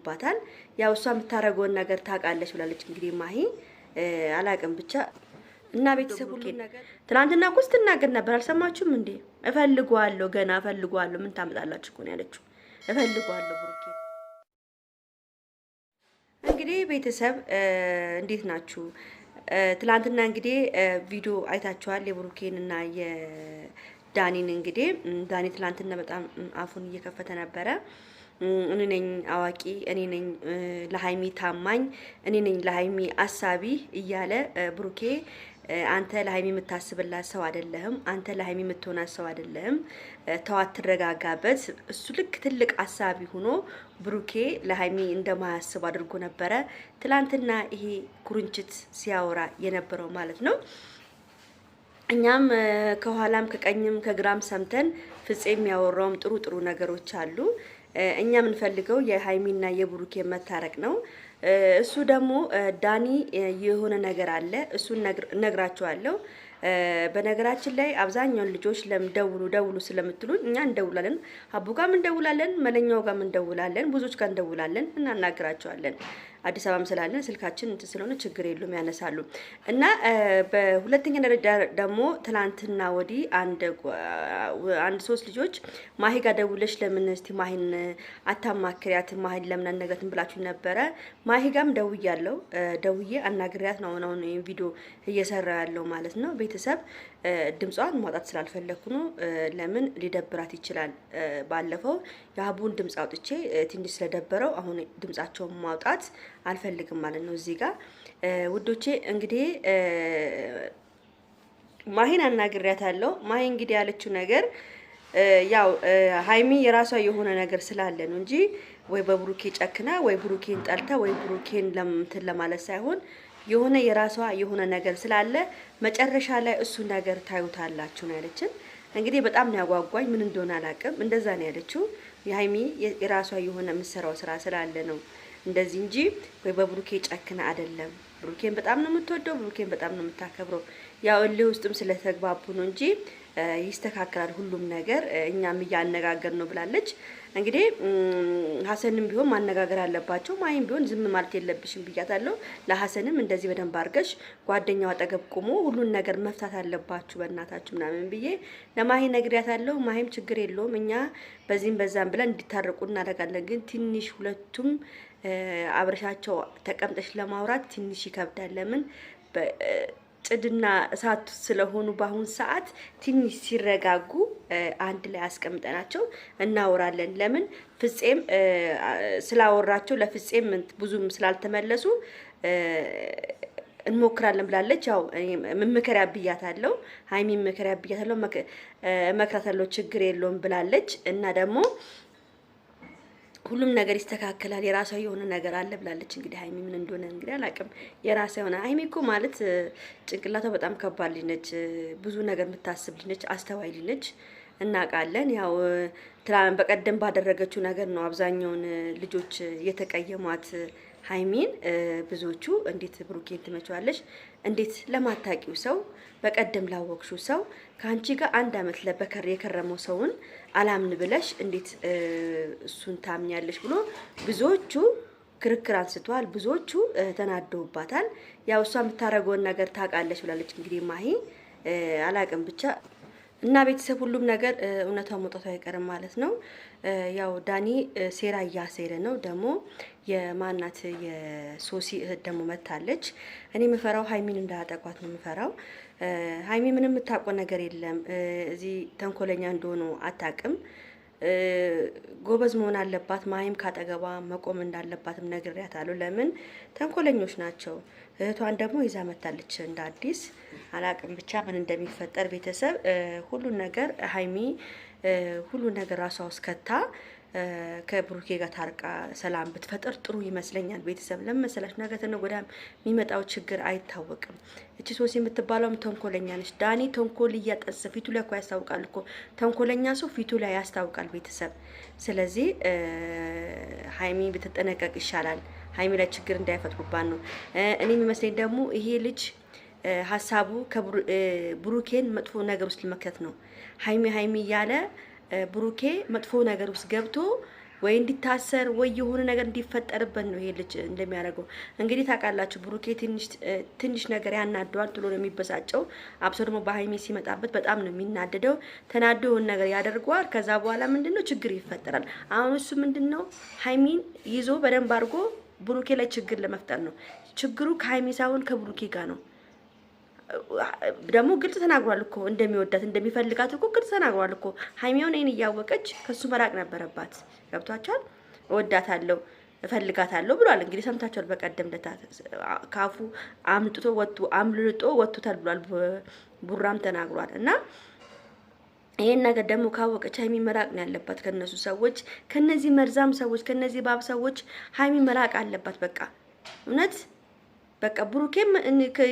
ተናደውባታል። ያው እሷ የምታረገውን ነገር ታውቃለች ብላለች። እንግዲህ ማሂ አላቅም ብቻ እና ቤተሰብ ሁሉ ነገር ትናንትና እኮ ስትናገር ነበር። አልሰማችሁም እንዴ? እፈልገዋለሁ ገና እፈልገዋለሁ። ምን ታመጣላችሁ እኮ ነው ያለችው። እፈልገዋለሁ ብሩኬ። እንግዲህ ቤተሰብ እንዴት ናችሁ? ትላንትና እንግዲህ ቪዲዮ አይታችኋል የብሩኬን እና የዳኒን። እንግዲህ ዳኒ ትላንትና በጣም አፉን እየከፈተ ነበረ። እኔ ነኝ አዋቂ፣ እኔ ነኝ ለሃይሚ ታማኝ፣ እኔ ነኝ ለሃይሚ አሳቢ እያለ ብሩኬ አንተ ለሃይሚ የምታስብላት ሰው አይደለህም፣ አንተ ለሃይሚ የምትሆናት ሰው አይደለህም፣ ተዋት ትረጋጋበት። እሱ ልክ ትልቅ አሳቢ ሆኖ ብሩኬ ለሃይሚ እንደማያስብ አድርጎ ነበረ ትላንትና ይሄ ኩርንችት ሲያወራ የነበረው ማለት ነው። እኛም ከኋላም ከቀኝም ከግራም ሰምተን ፍፄ የሚያወራውም ጥሩ ጥሩ ነገሮች አሉ። እኛ የምንፈልገው የሃይሚና የብሩኬ መታረቅ ነው። እሱ ደግሞ ዳኒ የሆነ ነገር አለ፣ እሱን ነግራቸዋለሁ። በነገራችን ላይ አብዛኛውን ልጆች ደውሉ ስለምትሉን እኛ እንደውላለን። አቡ ጋርም እንደውላለን፣ መለኛው ጋርም እንደውላለን፣ ብዙዎች ጋር እንደውላለን፣ እናናግራቸዋለን። አዲስ አበባም ስላለን ስልካችን እንትን ስለሆነ ችግር የለውም ያነሳሉ። እና በሁለተኛ ደረጃ ደግሞ ትናንትና ወዲህ አንድ ሶስት ልጆች ማሂ ጋር ደውለሽ ለምን እስቲ ማሂን አታማክሪያት፣ ማሂን ለምን አነጋትን ብላችሁ ነበረ። ማሂ ጋርም ደውዬ አናግሪያት ነው አሁን ይሄን ቪዲዮ እየሰራ ያለው ማለት ነው። ቤተሰብ ድምጿን ማውጣት ስላልፈለኩ ነው። ለምን ሊደብራት ይችላል። ባለፈው የአቡን ድምጽ አውጥቼ ትንሽ ስለደበረው አሁን ድምጻቸውን ማውጣት አልፈልግም ማለት ነው። እዚህ ጋር ውዶቼ እንግዲህ ማሂን አናግሪያታለሁ። ማሂ እንግዲህ ያለችው ነገር ያው ሃይሚ የራሷ የሆነ ነገር ስላለ ነው እንጂ ወይ በብሩኬ ጨክና ወይ ብሩኬን ጠልታ ወይ ብሩኬን ለምትን ለማለት ሳይሆን የሆነ የራሷ የሆነ ነገር ስላለ መጨረሻ ላይ እሱ ነገር ታዩታላችሁ ነው ያለችን። እንግዲህ በጣም ነው ያጓጓኝ። ምን እንደሆነ አላውቅም። እንደዛ ነው ያለችው። የሃይሚ የራሷ የሆነ የምትሰራው ስራ ስላለ ነው እንደዚህ እንጂ ወይ በብሩኬ ጨክና አይደለም። ብሩኬን በጣም ነው የምትወደው፣ ብሩኬን በጣም ነው የምታከብረው። ያው እልህ ውስጥም ስለተግባቡ ነው እንጂ ይስተካከላል ሁሉም ነገር። እኛም እያነጋገር ነው ብላለች። እንግዲህ ሀሰንም ቢሆን ማነጋገር አለባቸው። ማይም ቢሆን ዝም ማለት የለብሽም ብያታለሁ። ለሀሰንም እንደዚህ በደንብ አድርገሽ ጓደኛው አጠገብ ቆሞ ሁሉን ነገር መፍታት አለባችሁ በእናታችሁ ምናምን ብዬ ለማሂ ነግሪያታለሁ። ማሂም ችግር የለውም እኛ በዚህም በዛም ብለን እንዲታረቁ እናደርጋለን። ግን ትንሽ ሁለቱም አብረሻቸው ተቀምጠሽ ለማውራት ትንሽ ይከብዳል። ለምን ጭድና እሳት ስለሆኑ በአሁን ሰዓት ትንሽ ሲረጋጉ አንድ ላይ አስቀምጠናቸው እናወራለን። ለምን ፍፄም ስላወራቸው ለፍፄም ብዙም ስላልተመለሱ እንሞክራለን ብላለች። ያው መመከሪያ ብያታለሁ፣ ሃይሚ መመከሪያ ብያታለሁ፣ መክራታለሁ፣ ችግር የለውም ብላለች። እና ደግሞ ሁሉም ነገር ይስተካከላል፣ የራሷ የሆነ ነገር አለ ብላለች። እንግዲህ ሃይሚ ምን እንደሆነ እንግዲህ አላውቅም። የራሷ የሆነ ሃይሚ እኮ ማለት ጭንቅላቷ በጣም ከባድ ልጅ ነች፣ ብዙ ነገር የምታስብ ልጅ ነች፣ አስተዋይ ልጅ ነች፣ እናውቃለን። ያው በቀደም ባደረገችው ነገር ነው አብዛኛውን ልጆች የተቀየሟት ሃይሚን። ብዙዎቹ እንዴት ብሩኬን ትመቸዋለሽ? እንዴት ለማታቂው ሰው በቀደም ላወቅሹ ሰው ከአንቺ ጋር 1 አመት ለበከር የከረመው ሰውን አላምን ብለሽ እንዴት እሱን ታምኛለሽ ብሎ ብዙዎቹ ክርክር አንስተዋል። ብዙዎቹ ተናደውባታል። ያው እሷ የምታረገውን ነገር ታውቃለች ብላለች። እንግዲህ ማሂ አላቅም ብቻ እና ቤተሰብ ሁሉም ነገር እውነታው መውጣቱ አይቀርም ማለት ነው። ያው ዳኒ ሴራ እያሴረ ነው። ደግሞ የማናት የሶሲ እህት ደግሞ መታለች። እኔ የምፈራው ሃይሚን እንዳያጠቋት ነው የምፈራው። ሃይሚ ምንም የምታውቀው ነገር የለም። እዚህ ተንኮለኛ እንደሆኑ አታውቅም። ጎበዝ መሆን አለባት። ማሂም ካጠገቧ መቆም እንዳለባትም ነግሬያታለሁ። ለምን ተንኮለኞች ናቸው። እህቷን ደግሞ ይዛ መታለች እንደ አዲስ። አላቅም ብቻ ምን እንደሚፈጠር ቤተሰብ ሁሉን ነገር ሃይሚ ሁሉን ነገር ራሷ ውስጥ ከታ ከብሩኬ ጋር ታርቃ ሰላም ብትፈጥር ጥሩ ይመስለኛል። ቤተሰብ ለመሰላሽ ነገር ተነገ ወዲያ የሚመጣው ችግር አይታወቅም። እቺ ሶሲ የምትባለውም ተንኮለኛ ነች። ዳኒ ተንኮል እያጠሰ ፊቱ ላይ እኮ ያስታውቃል እኮ ተንኮለኛ ሰው ፊቱ ላይ ያስታውቃል ቤተሰብ። ስለዚህ ሃይሚ ብትጠነቀቅ ይሻላል። ሃይሚ ላይ ችግር እንዳይፈጥሩባት ነው እኔ የሚመስለኝ። ደግሞ ይሄ ልጅ ሀሳቡ ብሩኬን መጥፎ ነገር ውስጥ ለመክተት ነው። ሃይሚ እያለ ብሩኬ መጥፎ ነገር ውስጥ ገብቶ ወይ እንዲታሰር ወይ የሆነ ነገር እንዲፈጠርበት ነው ይሄ ልጅ እንደሚያደርገው። እንግዲህ ታውቃላችሁ ብሩኬ ትንሽ ነገር ያናደዋል፣ ጥሎ ነው የሚበሳጨው። አብሶ ደግሞ በሀይሚ ሲመጣበት በጣም ነው የሚናደደው። ተናዶ የሆነ ነገር ያደርገዋል። ከዛ በኋላ ምንድነው ችግር ይፈጠራል። አሁን እሱ ምንድነው ሀይሚን ይዞ በደንብ አድርጎ ብሩኬ ላይ ችግር ለመፍጠር ነው። ችግሩ ከሀይሚ ሳይሆን ከብሩኬ ጋር ነው። ደግሞ ግልጽ ተናግሯል እኮ እንደሚወዳት እንደሚፈልጋት እኮ ግልጽ ተናግሯል እኮ። ሀይሚውን እኔን እያወቀች ከሱ መራቅ ነበረባት። ገብቷቸዋል። እወዳታለሁ እፈልጋታለሁ ብሏል። እንግዲህ ሰምታችኋል። በቀደም ለታ ካፉ አምልጦ ወጥቶታል ብሏል። ቡራም ተናግሯል። እና ይሄን ነገር ደግሞ ካወቀች ሀይሚ መራቅ ነው ያለባት ከነሱ ሰዎች፣ ከነዚህ መርዛም ሰዎች፣ ከነዚህ ባብ ሰዎች ሀይሚ መራቅ አለባት። በቃ እውነት በቃ ብሩኬም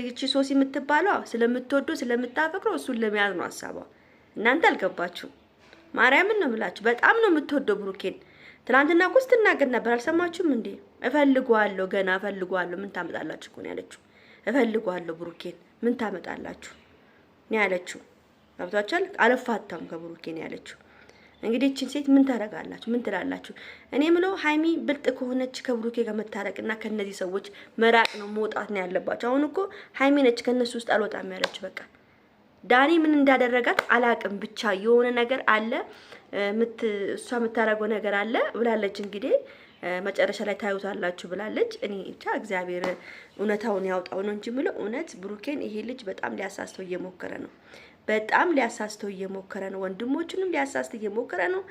እቺ ሶሲ የምትባለው ስለምትወደው ስለምታፈቅረው እሱን ለመያዝ ነው ሐሳቧ። እናንተ አልገባችሁ። ማርያምን ነው የምላችሁ። በጣም ነው የምትወደው ብሩኬን። ትናንትና እኮ ስትናገር ነበር፣ አልሰማችሁም እንዴ? እፈልገዋለሁ፣ ገና እፈልገዋለሁ፣ ምን ታመጣላችሁ እኮ ነው ያለችው። እፈልገዋለሁ ብሩኬን፣ ምን ታመጣላችሁ ነው ያለችው። ገብቷችኋል? አልፋታም ከብሩኬን ነው ያለችው። እንግዲህ እቺን ሴት ምን ታረጋላችሁ? ምን ትላላችሁ? እኔ ምለው ሀይሚ ብልጥ ከሆነች ከብሩኬ ጋር መታረቅና ከነዚህ ሰዎች መራቅ ነው መውጣት ነው ያለባቸው። አሁን እኮ ሀይሚ ነች ከነሱ ውስጥ አልወጣም ያለች። በቃ ዳኒ ምን እንዳደረጋት አላቅም፣ ብቻ የሆነ ነገር አለ እሷ የምታረገው ነገር አለ ብላለች። እንግዲህ መጨረሻ ላይ ታዩታላችሁ ብላለች። እኔ ብቻ እግዚአብሔር እውነታውን ያውጣው ነው እንጂ ምለው እውነት ብሩኬን ይሄ ልጅ በጣም ሊያሳስተው እየሞከረ ነው። በጣም ሊያሳስተው እየሞከረ ነው። ወንድሞቹንም ሊያሳስተው እየሞከረ ነው።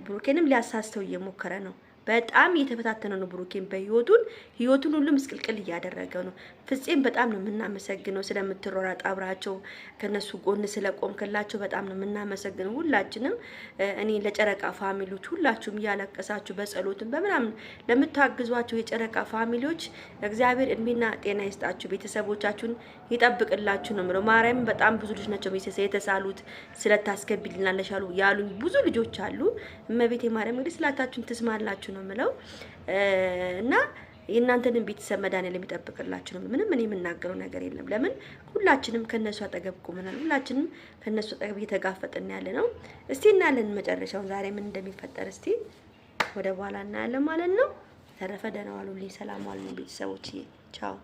ብሩኬንም ሊያሳስተው እየሞከረ ነው። በጣም እየተፈታተነ ነው ብሩኬን ህይወቱን ሁሉ ምስቅልቅል እያደረገ ነው። ፍፄም በጣም ነው የምናመሰግነው ስለምትሮራጥ አብራቸው ከነሱ ጎን ስለቆምክላቸው በጣም ነው የምናመሰግነው ሁላችንም። እኔ ለጨረቃ ፋሚሊዎች ሁላችሁም እያለቀሳችሁ በጸሎትም በምናምን ለምታግዟቸው የጨረቃ ፋሚሊዎች እግዚአብሔር እድሜና ጤና ይስጣችሁ፣ ቤተሰቦቻችሁን ይጠብቅላችሁ ነው የምለው። ማርያም በጣም ብዙ ልጆች ናቸው የተሳሉት ስለታስገቢልናለሽ ያሉኝ ብዙ ልጆች አሉ። እመቤቴ ማርያም እንግዲህ ስላታችሁን ትስማላችሁ ነው የምለው። እና የእናንተንም ቤተሰብ መድኃኒዓለም የሚጠብቅላችሁ ነው። ምንም እኔ የምናገረው ነገር የለም። ለምን ሁላችንም ከነሱ አጠገብ ቆመናል። ሁላችንም ከነሱ አጠገብ እየተጋፈጥን ያለ ነው። እስቲ እናያለን መጨረሻውን ዛሬ ምን እንደሚፈጠር እስቲ ወደ በኋላ እናያለን ማለት ነው። ተረፈ ደህና ዋሉልኝ፣ ሰላም ዋሉልኝ ቤተሰቦች። ቻው